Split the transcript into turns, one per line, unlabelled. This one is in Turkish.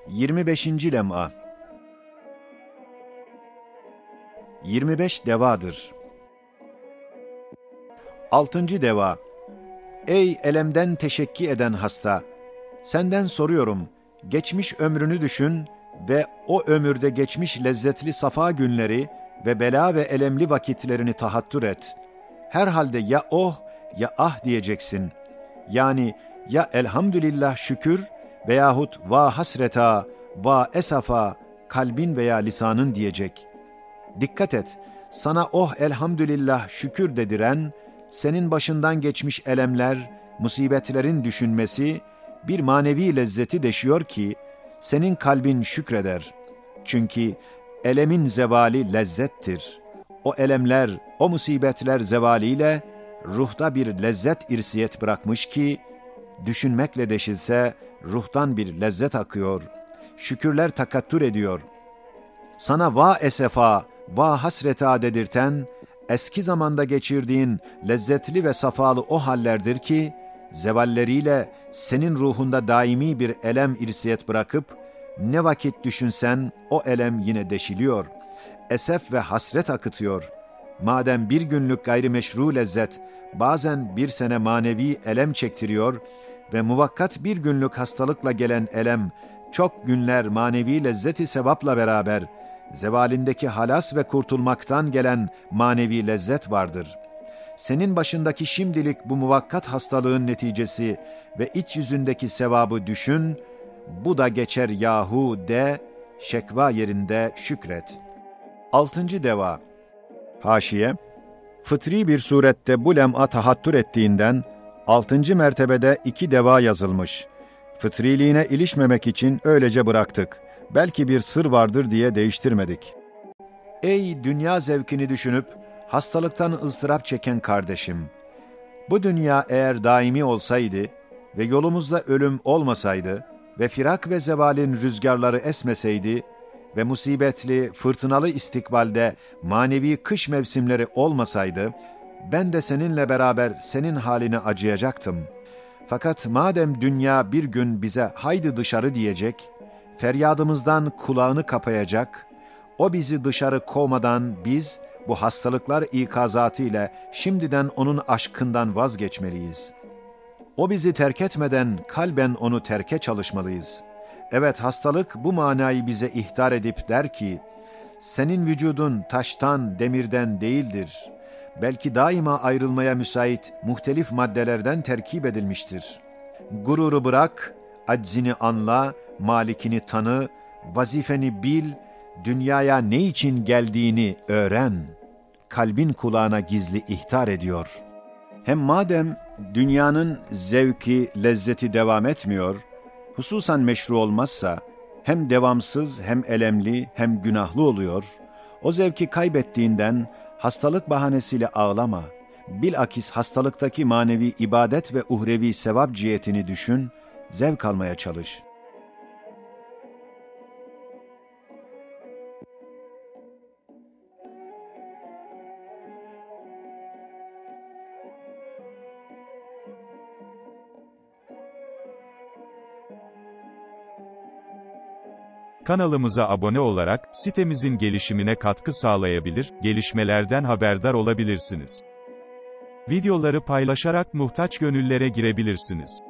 25. lem'a 25 devadır. 6. deva. Ey elemden teşekki eden hasta! Senden soruyorum, geçmiş ömrünü düşün ve o ömürde geçmiş lezzetli safa günleri ve bela ve elemli vakitlerini tahattür et. Herhalde ya oh ya ah diyeceksin. Yani ya elhamdülillah şükür veyahut va hasreta, va esafa kalbin veya lisanın diyecek. Dikkat et, sana oh elhamdülillah şükür dediren, senin başından geçmiş elemler, musibetlerin düşünmesi, bir manevi lezzeti deşiyor ki, senin kalbin şükreder. Çünkü elemin zevali lezzettir. O elemler, o musibetler zevaliyle, ruhta bir lezzet irsiyet bırakmış ki, düşünmekle deşilse, ruhtan bir lezzet akıyor. Şükürler takattür ediyor. Sana va esefa, va hasreta dedirten, eski zamanda geçirdiğin lezzetli ve safalı o hallerdir ki, zevalleriyle senin ruhunda daimi bir elem irsiyet bırakıp, ne vakit düşünsen o elem yine deşiliyor. Esef ve hasret akıtıyor. Madem bir günlük gayrimeşru lezzet, bazen bir sene manevi elem çektiriyor ve muvakkat bir günlük hastalıkla gelen elem, çok günler manevi lezzeti sevapla beraber, zevalindeki halas ve kurtulmaktan gelen manevi lezzet vardır. Senin başındaki şimdilik bu muvakkat hastalığın neticesi ve iç yüzündeki sevabı düşün, bu da geçer yahu de, şekva yerinde şükret. 6. deva. Haşiye, fıtri bir surette bu lem'a tahattür ettiğinden, 6. mertebede 2 deva yazılmış. Fıtriliğine ilişmemek için öylece bıraktık. Belki bir sır vardır diye değiştirmedik. Ey dünya zevkini düşünüp, hastalıktan ızdırap çeken kardeşim! Bu dünya eğer daimi olsaydı ve yolumuzda ölüm olmasaydı ve firak ve zevalin rüzgarları esmeseydi ve musibetli, fırtınalı istikbalde manevi kış mevsimleri olmasaydı, ben de seninle beraber senin haline acıyacaktım. Fakat madem dünya bir gün bize haydi dışarı diyecek, feryadımızdan kulağını kapayacak, o bizi dışarı kovmadan biz bu hastalıklar ikazatı ile şimdiden onun aşkından vazgeçmeliyiz. O bizi terk etmeden kalben onu terke çalışmalıyız. Evet, hastalık bu manayı bize ihtar edip der ki, senin vücudun taştan, demirden değildir. Belki daima ayrılmaya müsait muhtelif maddelerden terkip edilmiştir. Gururu bırak, aczini anla, malikini tanı, vazifeni bil, dünyaya ne için geldiğini öğren. Kalbin kulağına gizli ihtar ediyor. Hem madem dünyanın zevki, lezzeti devam etmiyor, hususan meşru olmazsa, hem devamsız, hem elemli, hem günahlı oluyor, o zevki kaybettiğinden hastalık bahanesiyle ağlama. Bilakis hastalıktaki manevi ibadet ve uhrevi sevap cihetini düşün, zevk almaya çalış.
Kanalımıza abone olarak, sitemizin gelişimine katkı sağlayabilir, gelişmelerden haberdar olabilirsiniz. Videoları paylaşarak muhtaç gönüllere girebilirsiniz.